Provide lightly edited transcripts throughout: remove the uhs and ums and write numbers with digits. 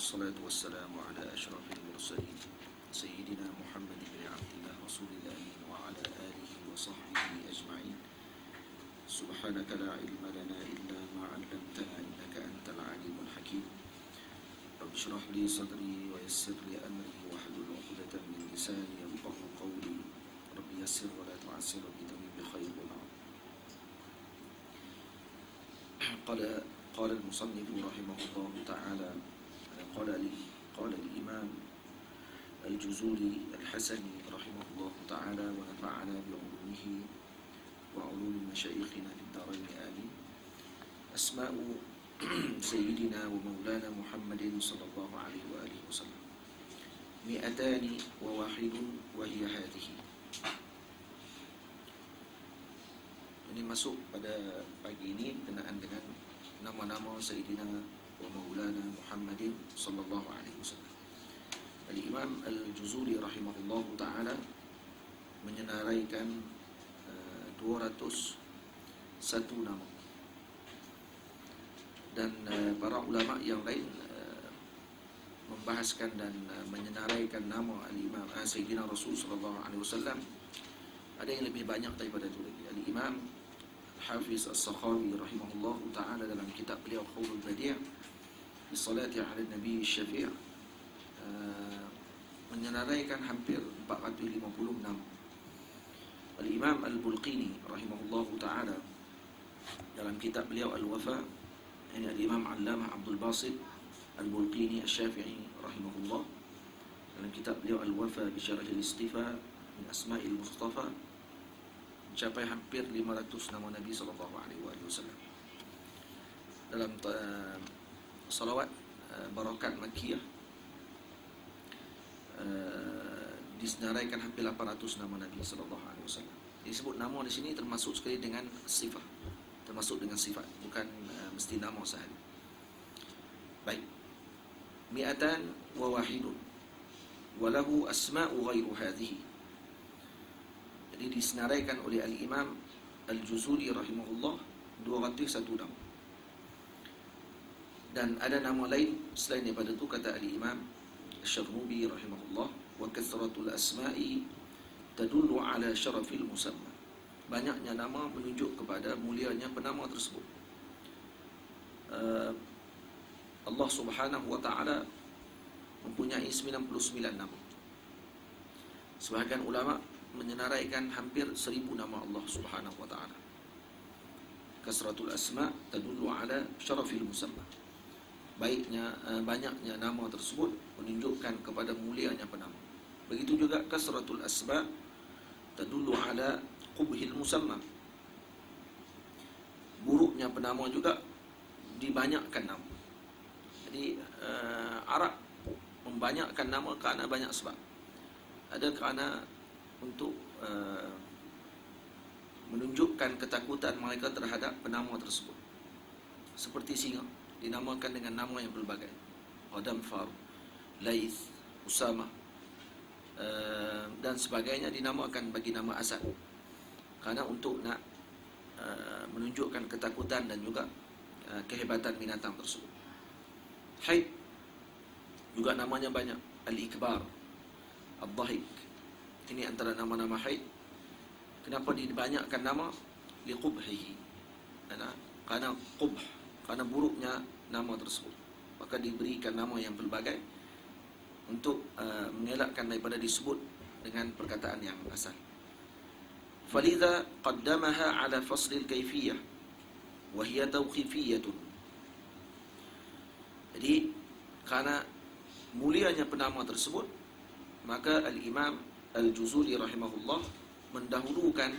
والصلاة والسلام على أشرف المرسلين سيدنا محمد بن عبد الله رسول الله وعلى آله وصحبه أجمعين. سبحانك لا علم لنا إلا ما علمتنا إنك أنت العليم الحكيم. رب اشرح لي صدري ويسر لي أمري واحلل عقدة من لساني يفقهوا قولي. رب يسر ولا تعسر بتميم بخير والعون. قال المصنف رحمه الله تعالى قال الإمام الجزوري الحسني رحمه الله تعالى ونفعنا بعلومه وعلوم مشايخنا في الدارين آمين. أسماء سيدنا ومولانا محمد صلى الله عليه وآله وسلم 201 وهي هذه. Ini masuk pada pagi ini berkenaan dengan nama-nama Sayyidina wa Maulana Muhammadin sallallahu alaihi wasallam. Al-Imam Al-Juzuri rahimahullahu ta'ala menyenaraikan 201 nama. Dan para ulama yang lain membahaskan dan menyenaraikan nama Al-Imam Sayyidina Rasul sallallahu alaihi wasallam ada yang lebih banyak daripada itu lagi. Al-Imam Hafiz As-Sakhawi rahimahullahu ta'ala dalam kitab beliau Qaulul Badi' fi salati 'ala Nabi Syafi' menyenaraikan hampir 456. Al-Imam Al-Bulqini rahimahullahu ta'ala dalam kitab beliau Al-Wafa, ini Al-Imam Allamah Abdul Basit Al-Bulqini Asy-Syafi'i rahimahullah dalam kitab beliau Al-Wafa bi Syarh Al-Istifa min Asma'il Mustafa mencapai hampir 500 nama Nabi sallallahu alaihi wasallam. Dalam salawat barakat Makkiyah disenaraikan hampir 800 nama Nabi sallallahu alaihi wasallam. Disebut nama di sini termasuk sekali dengan sifat, termasuk dengan sifat, bukan mesti nama sahaja. Baik. 201 wa lahu asma'u ghairu hadhihi. Jadi disenaraikan oleh Al-Imam Al-Juzuri rahimahullah 201 nama. Dan ada nama lain selain daripada itu, kata Al-Imam Asy-Syarnubi rahimahullah, wa kathratul asma'i tadullu ala syarafil musamma. Banyaknya nama menunjuk kepada mulianya penama tersebut. Allah Subhanahu wa taala mempunyai 99 nama. Sebahagian ulama menyenaraikan hampir 1000 nama Allah Subhanahu wa taala. Kasratul asma tadullu ala syarafil musamma. Banyaknya nama tersebut menunjukkan kepada mulianya penama. Begitu juga kasratul asma tadullu ala qubhil musamma. Buruknya penama juga dibanyakkan nama. Jadi Arab membanyakkan nama kerana banyak sebab. Ada kerana untuk menunjukkan ketakutan mereka terhadap penama tersebut. Seperti singa dinamakan dengan nama yang berbagai. Qadamfar, Laith, Usama dan sebagainya dinamakan bagi nama asal. Karena untuk nak menunjukkan ketakutan dan juga kehebatan binatang tersebut. Haid juga namanya banyak. Al-Ikbar, Al-Dhahik. Ini antara nama-nama haid. Kenapa dibanyakkan nama? Liqubhihi. Karena qubh, karena buruknya nama tersebut. Maka diberikan nama yang pelbagai untuk mengelakkan daripada disebut dengan perkataan yang asal. Falidha qaddamaha ala faslil kaifiyah wa hiya tawqifiyatun. Jadi karena mulianya penama tersebut, maka Al-Imam Al-Juzuri rahimahullah mendahulukan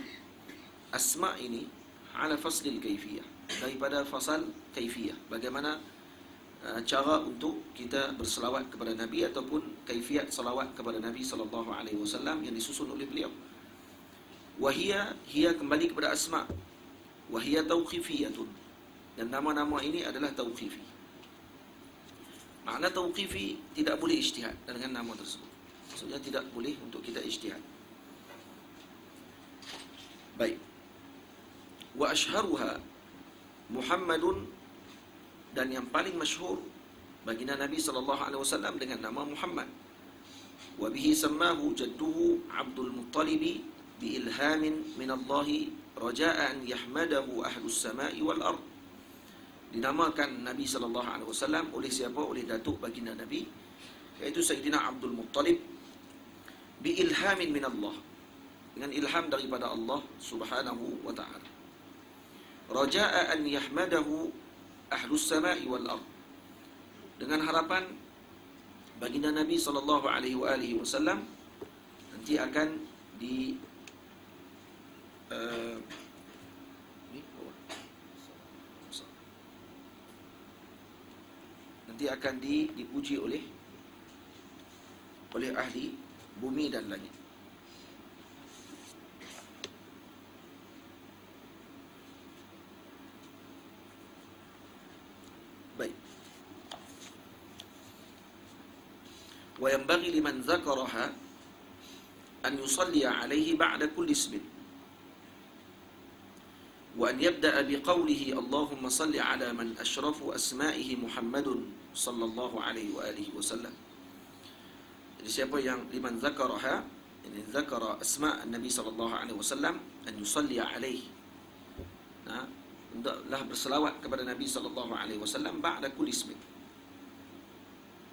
asma ini ala faslil kaifiyah, daripada fasal kaifiyah, bagaimana cara untuk kita berselawat kepada Nabi ataupun kaifiat selawat kepada Nabi sallallahu alaihi wasallam yang disusun oleh beliau. Wahia kembali kepada asma. Wahia tauqifiyatun. Dan nama-nama ini adalah tauqifi. Makna tauqifi, tidak boleh ijtihad dengan nama tersebut. Maksudnya tidak boleh untuk kita ijtihad. Baik. Wa ashharuha Muhammadun, dan yang paling masyhur baginda Nabi sallallahu alaihi wasallam dengan nama Muhammad. Wa bihi sammahu jadduhu Abdul Muttalib bi ilhamin min Allah raja'a an yahmadahu ahlus sama'i wal ard. Dinamakan Nabi sallallahu alaihi wasallam oleh siapa? Oleh datuk baginda Nabi, iaitu Sayyidina Abdul Muttalib, bi ilhamin min Allah, dengan ilham daripada Allah Subhanahu wa taala. Raja'a an yahmadahu ahlus sama'i wal ard, dengan harapan baginda Nabi sallallahu alaihi wasallam nanti akan di nanti akan dipuji oleh ahli bumi dan langit. Baik. Wa yanbaghi liman dzakaraha an yusalli alaihi ba'da kulli ismin wa an yabda'a biqawlihi Allahumma salli ala man ashrafu asma'ihi Muhammadun sallallahu alaihi wa alihi wasallam. Jadi siapa yang liman dzakaraha, ini dzakara asma' Nabi sallallahu alaihi wasallam, an yusalli alaihi, nah, hendaklah berselawat kepada Nabi sallallahu alaihi wasallam ba'da kulli ismin.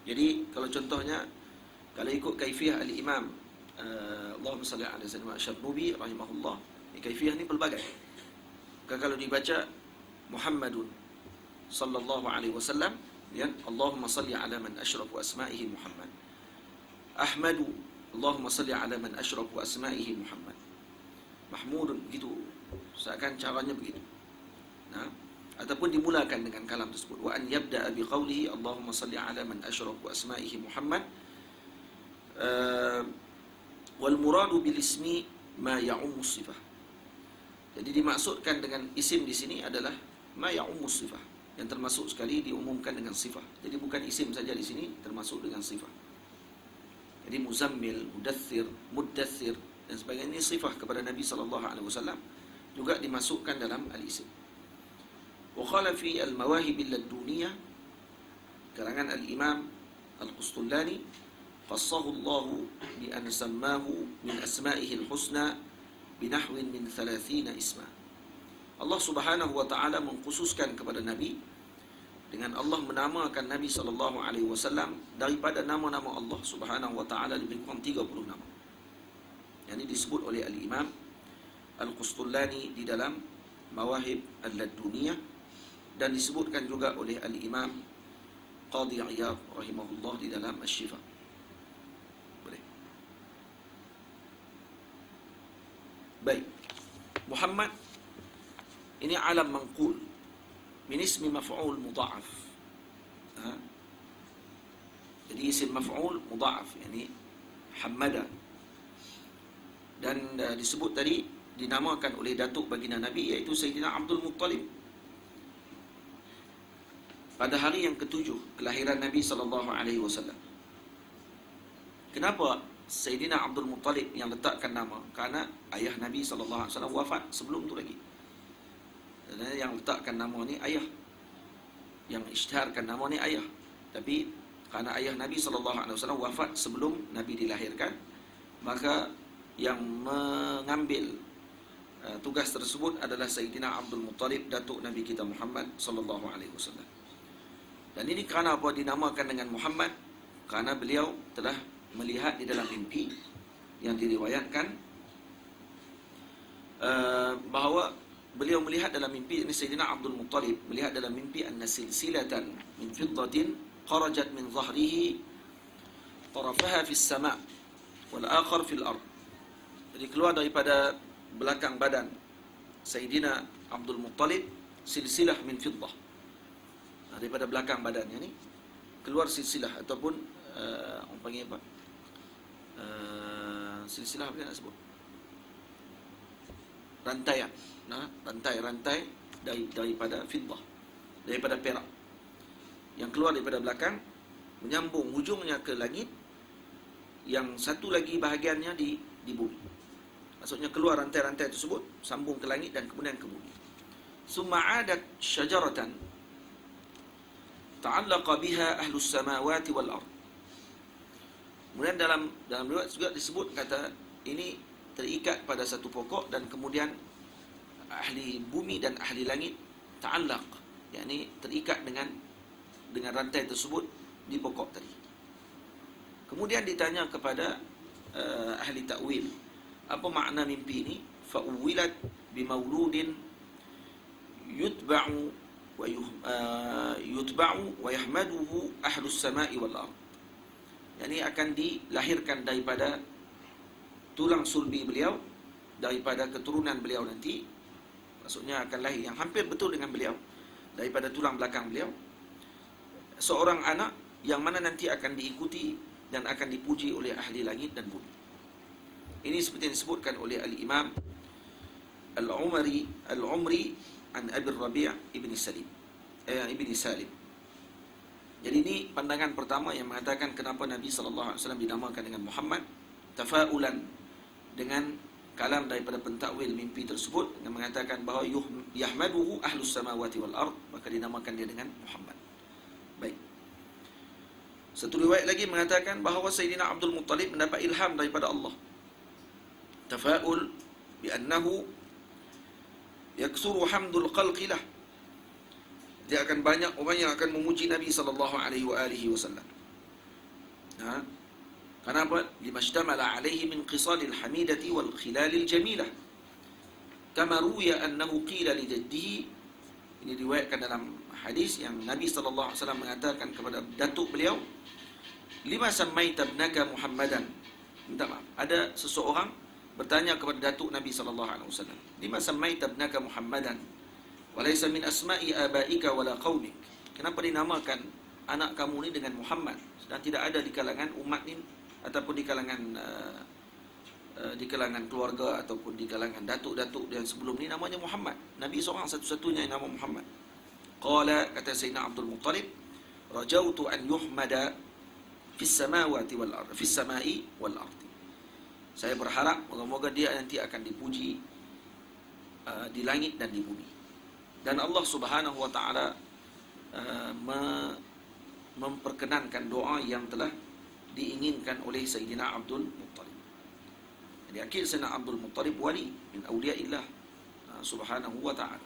Jadi kalau contohnya, kalau ikut kaifiyah al-Imam Allahumma salli ala sayyidina Asy-Syarnubi rahimahullah, kaifiyah ni pelbagai. Kalau dibaca Muhammadun sallallahu alaihi wasallam, ya, Allahumma salli ala man asyrafu asma'ihi Muhammad. Ahmadu, Allahumma salli ala man asyrafu asma'ihi Muhammad. Mahmudun, begitu. Seakan caranya begitu. Nah, ataupun dimulakan dengan kalam tersebut. Wa an yabda'a biqaulihi Allahumma salli ala man asyrafu asma'ihi Muhammad. Wal muradu bil ismi ma ya'ummu sifah. Jadi dimaksudkan dengan isim di sini adalah ma ya'ummu sifah, yang termasuk sekali diumumkan dengan sifah. Jadi bukan isim saja di sini, termasuk dengan sifah. Jadi muzammil, mudaththir, muddaththir dan sebagainya ini sifah kepada Nabi sallallahu alaihi wasallam, juga dimasukkan dalam al-isim. Wa qala fi al-mawahib al-laduniyah, karangan al-Imam al-Qustullani, khassahu Allah bi an sammahu min asma'ihi al-husna binahwin min 30 isma. Allah Subhanahu wa taala mengkhususkan kepada Nabi dengan Allah menamakan Nabi sallallahu alaihi wasallam daripada nama-nama Allah Subhanahu wa taala lebih kurang 30 nama. Yang ini disebut oleh al-Imam al-Qustullani di dalam Mawahib al-Laduniyah, dan disebutkan juga oleh al-Imam Qadhi Iyad rahimahullah di dalam Asy-Syifa. Boleh. Baik. Muhammad ini alam manqul min ismi maf'ul mudha'af. Jadi isim maf'ul mudha'af, yani hamada. Dan disebut tadi, dinamakan oleh datuk baginda Nabi, iaitu Sayyidina Abdul Muttalib, pada hari yang ke-7 kelahiran Nabi sallallahu alaihi wasallam. Kenapa Sayyidina Abdul Muttalib yang letakkan nama? Karena ayah Nabi sallallahu alaihi wasallam wafat sebelum tu lagi. Dan yang letakkan nama ni ayah, yang isytiharkan nama ni ayah. Tapi karena ayah Nabi sallallahu alaihi wasallam wafat sebelum Nabi dilahirkan, maka yang mengambil tugas tersebut adalah Sayyidina Abdul Muttalib, datuk Nabi kita Muhammad sallallahu alaihi wasallam. Dan ini kerana apa dinamakan dengan Muhammad? Kerana beliau telah melihat di dalam mimpi yang diriwayatkan bahawa beliau melihat dalam mimpi, ini Sayyidina Abdul Muttalib melihat dalam mimpi anna silsilatan min fiddatin kharajat min zahrihi tarafaha fis sama' wal akhar fil ard. Jadi keluar daripada belakang badan Sayyidina Abdul Muttalib silsilah min fiddah. Daripada belakang badannya ni keluar silsilah, ataupun orang panggil apa? Silsilah apa nak sebut? Rantaian. Nah, rantai-rantai daripada fiddah, daripada perak, yang keluar daripada belakang, menyambung hujungnya ke langit, yang satu lagi bahagiannya di bumi. Maksudnya keluar rantai-rantai tersebut, sambung ke langit dan kemudian ke bumi. Summa adat syajaratan ta'allaqa biha ahlus samawati wal ard. Kemudian dalam riwayat juga disebut kata ini terikat pada satu pokok, dan kemudian ahli bumi dan ahli langit ta'allaq, yakni terikat dengan rantai tersebut di pokok tadi. Kemudian ditanya kepada ahli ta'wil, apa makna mimpi ini? Fa'uwilat bimauludin yutba'u wa yahmaduhu ahlus sama'i wal ard. Yani akan dilahirkan daripada tulang sulbi beliau, daripada keturunan beliau nanti, maksudnya akan lahir yang hampir betul dengan beliau, daripada tulang belakang beliau, seorang anak yang mana nanti akan diikuti dan akan dipuji oleh ahli langit dan bumi. Ini seperti yang disebutkan oleh Al-Imam Al-Umri an Abi Rabi' ibn Salim. Jadi ini pandangan pertama yang mengatakan kenapa Nabi SAW dinamakan dengan Muhammad, tafaulan dengan kalam daripada pentakwil mimpi tersebut, yang mengatakan bahawa yahmaduhu ahlus samawati wal ard, maka dinamakan dia dengan Muhammad. Baik. Satu riwayat lagi mengatakan bahawa Sayyidina Abdul Muttalib mendapat ilham daripada Allah. Tafaul bi annahu yaksuru hamdul khalqilah. Dia akan banyak orang yang akan memuji Nabi sallallahu alaihi wasallam. Kenapa? Limastamala alaihi min qisalil hamidati wal khilalil jamilah. Kama ruwiya annahu qila li jaddihi. Ini diriwayatkan dalam hadis yang Nabi sallallahu alaihi wasallam mengatakan kepada datuk beliau, lima sammaita ibnaka Muhammadan. Minta maaf, ada seseorang bertanya kepada datuk Nabi sallallahu alaihi wasallam, lima sammaita ibnaka Muhammadan walaysa min asma'i abaika wala qaumik. Kenapa dinamakan anak kamu ni dengan Muhammad, sedang tidak ada di kalangan umat ni ataupun di kalangan keluarga ataupun di kalangan datuk-datuk yang sebelum ni namanya Muhammad. Nabi seorang satu-satunya yang nama Muhammad. Qala, kata Sayyidina Abdul Muttalib, rajautu an yuhmada fis samawati wal ard, fis samai wal ard. Saya berharap moga-moga dia nanti akan dipuji di langit dan di bumi. Dan Allah Subhanahu wa taala memperkenankan doa yang telah diinginkan oleh Sayyidina Abdul Muttalib. Jadi akhir Sayyidina Abdul Muttalib wali min awliyaillah Subhanahu wa taala.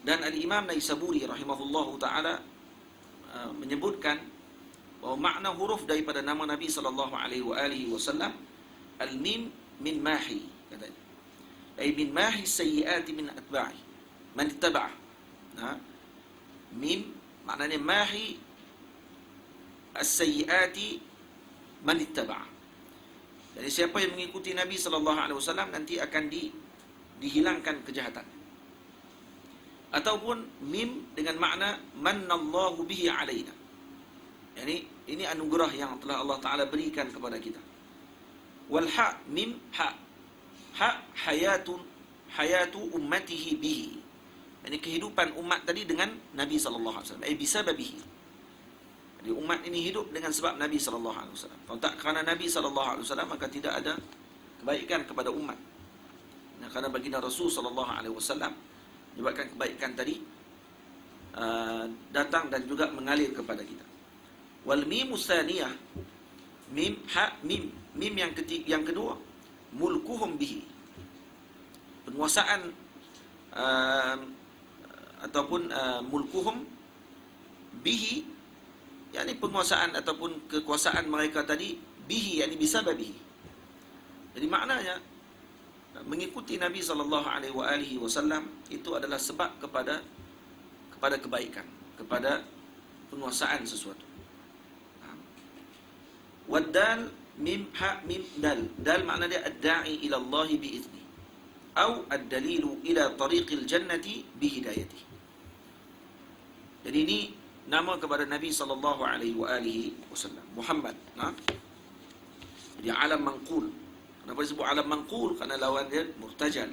Dan Al-Imam Naisaburi rahimahullahu taala menyebutkan bahawa makna huruf daripada nama Nabi sallallahu alaihi wasallam al-mim min mahi, katanya. Ay min mahi sayyiati min atba'i man ittaba'ah. Mim maknanya mahi as-sayyiati man ittaba'ah. Jadi siapa yang mengikuti Nabi sallallahu alaihi wasallam nanti akan dihilangkan kejahatan. Ataupun mim dengan makna mannallahu bihi alaina. Yani ini anugerah yang telah Allah Taala berikan kepada kita. Wal ha mim ha hayatu ummatihi bihi. Yani kehidupan umat tadi dengan Nabi sallallahu alaihi wasallam, bisababihi. Jadi umat ini hidup dengan sebab Nabi sallallahu alaihi wasallam. Kalau tak kerana Nabi sallallahu alaihi wasallam maka tidak ada kebaikan kepada umat. Nah, kerana baginda Rasul sallallahu alaihi wasallam menyebabkan kebaikan tadi datang dan juga mengalir kepada kita. Wal mimus tsaniyah, mim yang kedua, mulkuhum bihi. Penguasaan ataupun mulkuhum bihi, yakni penguasaan ataupun kekuasaan mereka tadi, bihi yakni bisababihi. Jadi maknanya mengikuti Nabi sallallahu alaihi wasallam itu adalah sebab kepada kebaikan, kepada penguasaan sesuatu. Waddal mim ha mim dal. Dal makna dia ad-da'i ila Allah bi izni atau ad-dalilu ila tariqil jannati bi hidayati. Jadi ini nama kepada Nabi sallallahu alaihi wasallam, Muhammad. Jadi alam manqul. Kenapa disebut alam manqul? Kerana lawan dia murtajal.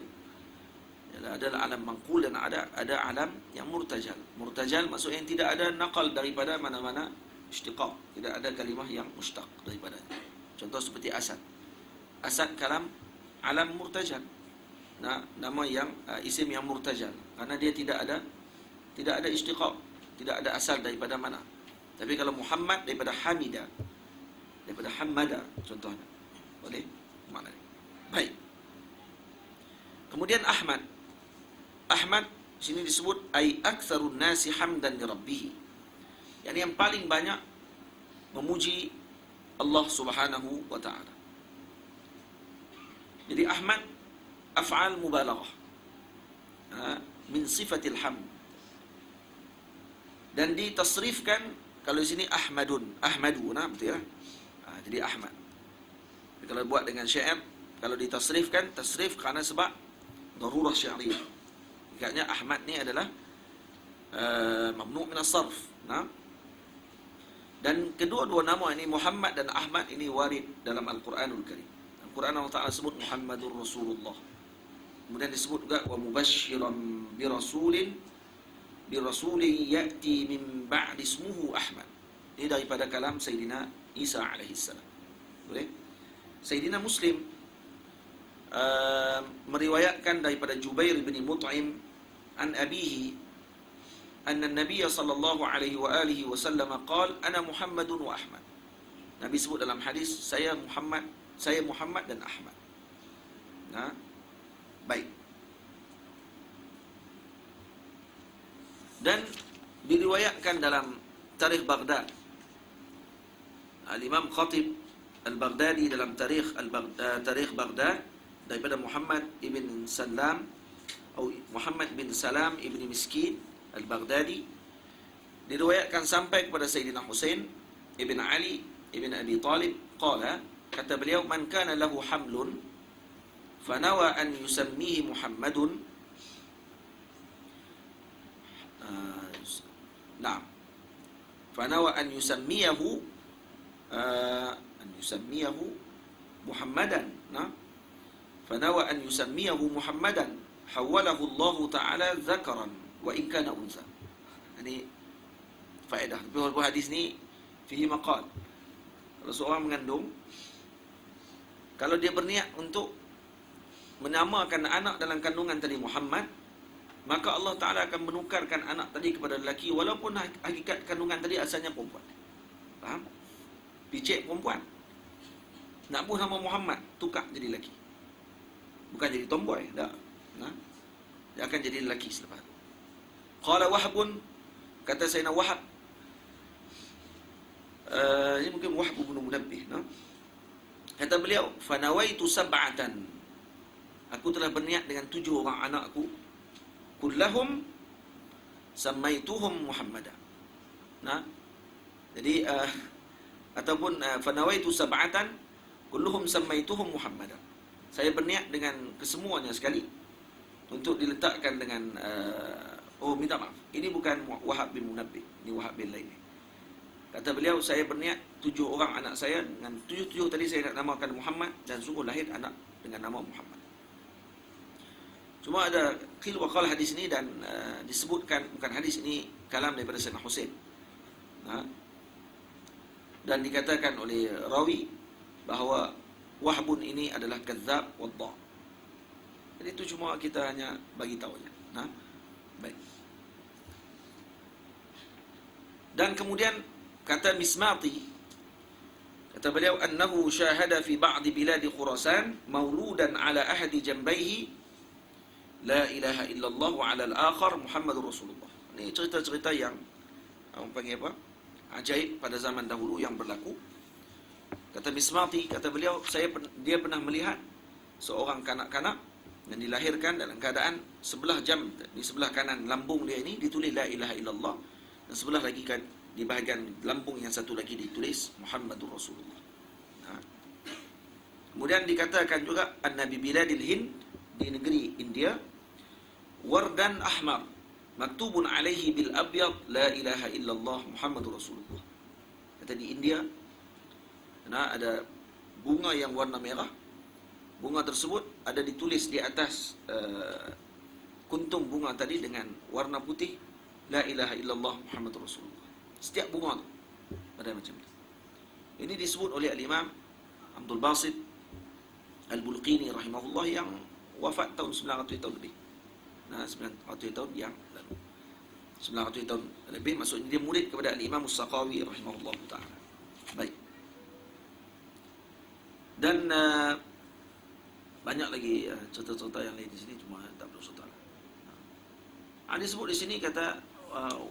Ada alam manqul dan ada alam yang murtajal. Murtajal maksudnya yang tidak ada naqal daripada mana-mana istiqaq. Tidak ada kalimah yang mustaq daripadanya. Contoh seperti asad. Asad kalam alam murtajal. Nama yang isim yang murtajal. Kerana dia tidak ada istiqaq. tidak ada asal daripada mana. Tapi kalau Muhammad daripada Hamida, daripada Hamada contohnya. Boleh makna ni. Baik. Kemudian Ahmad. Ahmad sini disebut ai aktsarun nasi hamdan li rabbih. Yang paling banyak memuji Allah Subhanahu wa taala. Jadi Ahmad af'al mubalaghah. Min sifatil hamd. Dan ditasrifkan kalau di sini Ahmadun, Ahmadu, betul ya? Jadi Ahmad. Jadi kalau buat dengan syair, kalau ditasrifkan, tasrif kerana sebab darurah syariah. Ikatnya Ahmad ni adalah mamnu' min as-sarf. Dan kedua-dua nama ini Muhammad dan Ahmad ini warid dalam Al-Quranul Karim. Al-Quran Allah Ta'ala sebut Muhammadur Rasulullah. Kemudian disebut juga wa mubasysyiran bi rasulin ya'ti min ba'di ismuhu Ahmad. Ini daripada kalam Sayyidina Isa alaihi salam. Boleh? Sayyidina Muslim meriwayatkan daripada Jubair bin Mut'im an abihi anna an-nabiy sallallahu alaihi wa alihi wasallam qala ana Muhammadun wa Ahmad. Nabi sebut dalam hadis saya Muhammad dan Ahmad. Baik. Dan diriwayatkan dalam Tarikh Baghdad. Al-Imam Khatib Al-Baghdadi dalam Tarikh Baghdad daripada Muhammad ibn Salam atau Muhammad bin Salam ibn Miskin Al-Baghdadi diriwayatkan sampai kepada Sayyidina Husain ibn Ali ibn Abi Talib qala, kata beliau, man kana lahu hamlun fanawa an yusammihi Muhammadun fanawa an yusammiyahu Muhammadan fanawa an yusammiyahu Muhammadan hawalahu Allah Ta'ala zakaran wa in kana unsa. Ini faedah. Tapi hadis ni fihi maqal. Kalau seorang mengandung, kalau dia berniat untuk menamakan anak dalam kandungan tadi Muhammad, maka Allah Ta'ala akan menukarkan anak tadi kepada lelaki walaupun hakikat kandungan tadi asalnya perempuan. Faham? Picit perempuan. Nak buh nama Muhammad, tukar jadi lelaki. Bukan jadi tomboy, tak. Dia akan jadi lelaki selepas itu. Qala Wahbun, kata Sayyidina Wahab, ini mungkin Wahb bin Munabbih, kata beliau, fanawaitu sab'atan, aku telah berniat dengan 7 orang anakku, kullahum samaituhum Muhammadan. Jadi ataupun fanawaitu sab'atan kulluhum samaituhum Muhammadan. Saya berniat dengan kesemuanya sekali untuk diletakkan dengan minta maaf. Ini bukan Wahab bin Munabbih, ini Wahab bin Laili. Kata beliau, saya berniat 7 orang anak saya dengan 7 tadi saya nak namakan Muhammad dan sungguh lahir anak dengan nama Muhammad. Cuma ada qil wa qal hadis ini dan disebutkan bukan hadis ini kalam daripada Sayyidina Husain. Dan dikatakan oleh rawi bahawa Wahbun ini adalah kadzab wadda. Jadi itu cuma kita hanya bagi tahu saja. Baik. Dan kemudian kata Mismati, kata beliau, annahu syahada fi ba'di biladi Khurasan mauludan ala ahadi jambaihi la ilaha illallah wa ala al-akhar Muhammadur Rasulullah. Ini cerita-cerita yang orang panggil apa? Ajaib pada zaman dahulu yang berlaku. Kata Mismati, kata beliau, dia pernah melihat seorang kanak-kanak yang dilahirkan dalam keadaan sebelah jam, di sebelah kanan lambung dia ini ditulis la ilaha illallah, dan sebelah lagi kan di bahagian lambung yang satu lagi ditulis Muhammadur Rasulullah. Kemudian dikatakan juga an-nabi biladil Hind, di negeri India, wardan ahmar maktubun alaihi bil abyad la ilaha illallah Muhammadur Rasulullah. Kata di India ada bunga yang warna merah. Bunga tersebut ada ditulis di atas kuntung bunga tadi dengan warna putih la ilaha illallah Muhammadur Rasulullah. Setiap bunga tu ada macam tu. Ini disebut oleh al-Imam Abdul Basit Al-Bulqini rahimahullah yang wafat tahun 900 tahun lebih. 900 tahun yang lalu. 900 tahun lebih, maksudnya dia murid kepada Al-Imam As-Saqawi rahimahullah ta'ala. Baik. Dan banyak lagi cerita-cerita yang lain di sini, cuma tak perlu cerita. Disebut di sini kata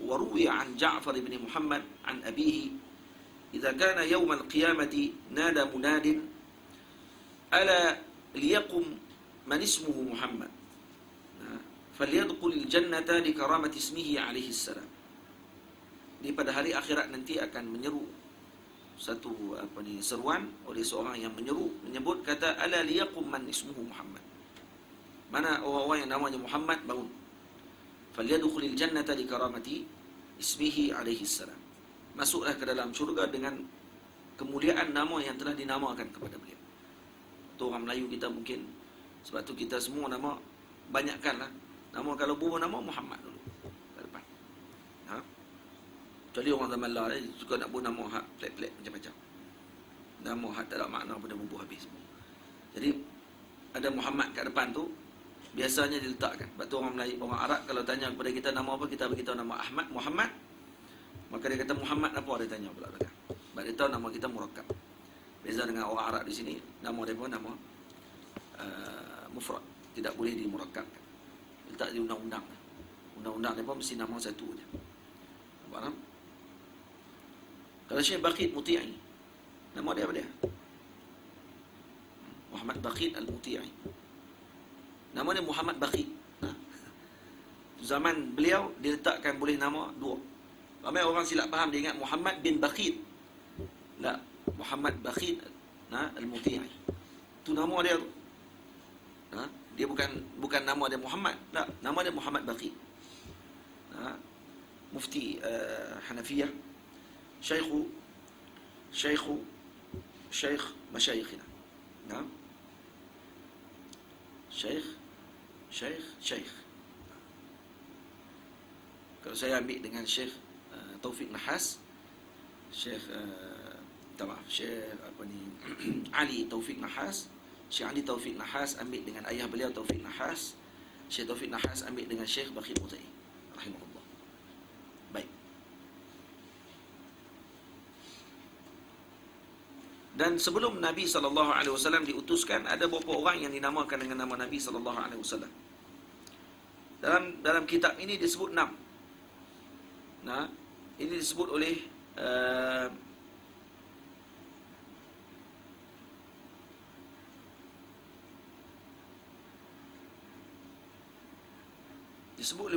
waruwi an Ja'far bin Muhammad an abihi idza kana yawm al-qiyamati nada munadin ala liyaqum man ismuhu Muhammad falyadkhulil jannata li karamati ismihi alaihi salam. Di pada hari akhirat nanti akan menyeru satu seruan oleh seorang yang menyebut kata ala liyaqum man ismuhu Muhammad. Mana orang-orang yang namanya Muhammad bangun. Falyadkhulil jannata li karamati ismihi alaihi salam. Masuklah ke dalam syurga dengan kemuliaan nama yang telah dinamakan kepada beliau. Itu orang Melayu kita mungkin, sebab tu kita semua nama banyakkanlah. Nama kalau bubuh nama Muhammad dulu ke depan. Kecuali orang zaman lah suka nak bubuh nama hak pelik-pelik macam-macam. Nama hak tak ada makna pada bubuh habis semua. Jadi ada Muhammad kat depan tu biasanya diletakkan. Sebab tu orang Melayu, orang Arab kalau tanya kepada kita nama apa, kita beritahu nama Ahmad, Muhammad. Maka dia kata Muhammad apa, dia tanya pula belakang. Sebab dia tahu nama kita murakkab. Beza dengan orang Arab di sini, nama dia pun nama mufrad, tidak boleh dimurakkabkan. Letak di undang-undang. Undang-undang dia pun mesti nama satu je. Nampak tak? Kalau Syekh Baqir Muti'i, nama dia apa dia? Muhammad Baqir Al-Muti'i. Nama dia Muhammad Baqir. Zaman beliau diletakkan boleh nama dua. Ramai orang silap faham, dia ingat Muhammad bin Baqir. Tak, Muhammad Baqir Al-Muti'i. Itu nama dia tu. Dia bukan nama dia Muhammad. Tak, nama dia Muhammad Baqir. Mufti Hanafiyah, Syekh masyayikhina. Syekh. Kalau saya ambil dengan Syekh Taufik Nahas, Syekh Ali Taufik Nahas, Syekh Ali Taufik Nahas ambil dengan ayah beliau Taufik Nahas, Syekh Taufik Nahas ambil dengan Syekh Baqir Muti'i rahimahullah. Baik. Dan sebelum Nabi SAW diutuskan, ada beberapa orang yang dinamakan dengan nama Nabi SAW. Dalam kitab ini disebut 6. Ini disebut oleh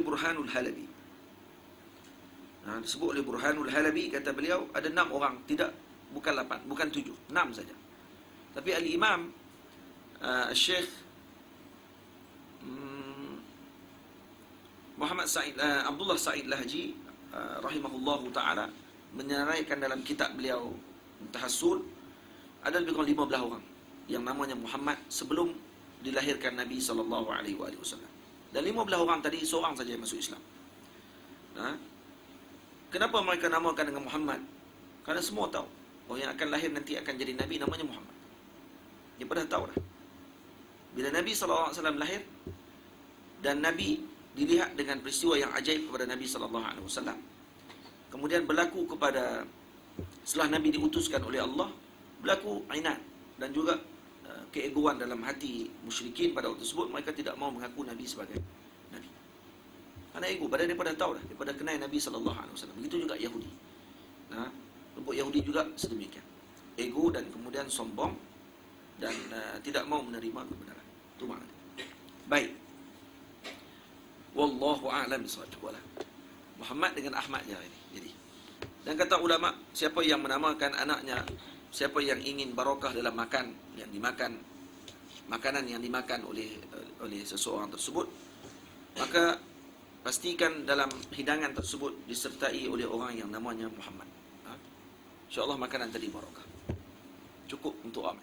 Burhanul Halabi. Disebut oleh Burhanul Halabi, kata beliau ada 6 orang, bukan 8, bukan 7, 6 saja. Tapi Al-Imam Syekh Muhammad Abdullah Sa'id Lahji rahimahullahu ta'ala menyeraikan dalam kitab beliau Tahassul, ada lebih kurang 15 orang yang namanya Muhammad sebelum dilahirkan Nabi SAW. Dan 15 orang tadi seorang saja yang masuk Islam. Kenapa mereka namakan dengan Muhammad? Kerana semua tahu orang yang akan lahir nanti akan jadi Nabi namanya Muhammad. Dia dah tahu dah. Bila Nabi SAW lahir dan Nabi dilihat dengan peristiwa yang ajaib kepada Nabi SAW, kemudian berlaku kepada, setelah Nabi diutuskan oleh Allah, berlaku inat dan juga keegoan dalam hati musyrikin pada waktu tersebut. Mereka tidak mau mengaku Nabi sebagai Nabi. Karena ego, padahal mereka dah tahu dah, mereka dah kenal Nabi SAW. Begitu juga Yahudi. Kelompok Yahudi juga sedemikian. Ego dan kemudian sombong dan tidak mau menerima kebenaran. Itu makna. Baik. Wallahu a'lam bishawab. Muhammad dengan Ahmad je ini. Jadi, dan kata ulama, siapa yang menamakan anaknya, siapa yang ingin barakah dalam makan yang dimakan, makanan yang dimakan oleh seseorang tersebut, maka pastikan dalam hidangan tersebut disertai oleh orang yang namanya Muhammad. InsyaAllah makanan tadi barakah. Cukup untuk amal.